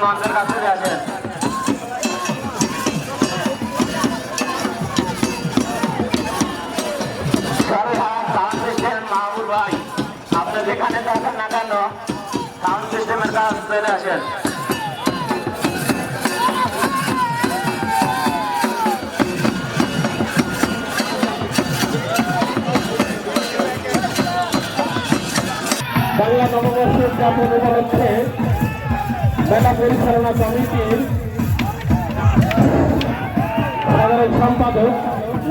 মঞ্চের কাছে আছেন। সাউন্ড সিস্টেম মাহবুব ভাই, আপনি যেখানে থাকেন না কেন সাউন্ড সিস্টেমের কাছে চলে আসেন। বাংলা নববর্ষের উদযাপন উপলক্ষে মেলা পরিচালনা কমিটির সাধারণ সম্পাদক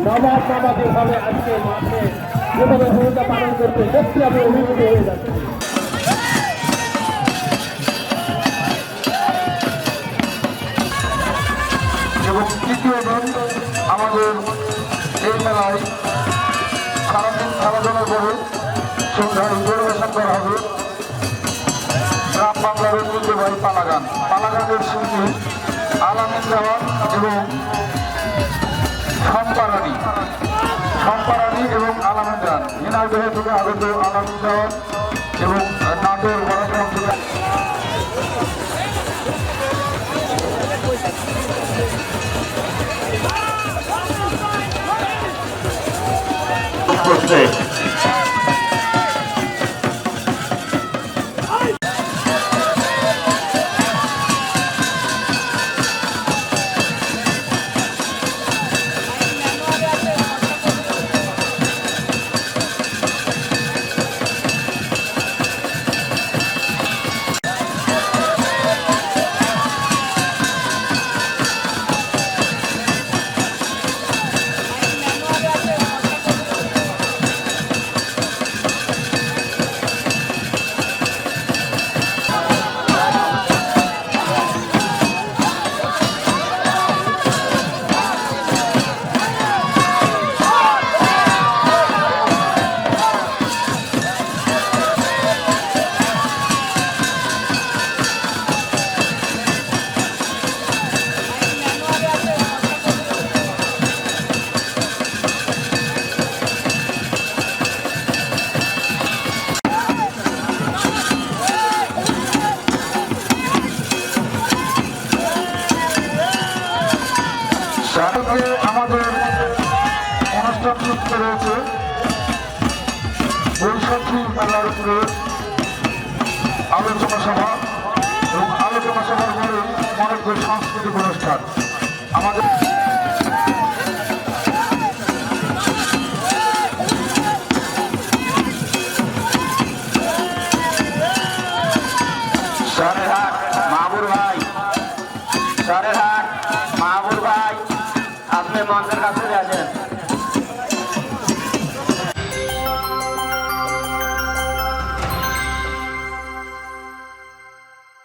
নবাব-নবাবীভাবে আজকে মাঠে যেভাবে ভূমিকা পালন করতে দেখতে আমি অভিভূত হয়ে যাচ্ছি। এবং তৃতীয় দিন আমাদের এই মেলায় সারাদিন খেলাধুলা করে সন্ধ্যায় পরিবেশন করা হবে গ্রাম বাংলার ঐতিহ্যবাহী পালাগান। পালাগানের শিল্পী আলামিন দেওয়ান এবং সম্পারানি এবং আলামিন দেওয়ান ঝিনাইদহ থেকে আগত আলামিন দেওয়ান এবং নাটোর বড়গ্রাম থেকে আমাদের অনুষ্ঠান যুক্ত রয়েছে বৈশাখী মেলার উপরে আলোচনা সভা এবং আলোচনা সভার পরে মনের সাংস্কৃতিক অনুষ্ঠান আমাদের মাহবুব ভাই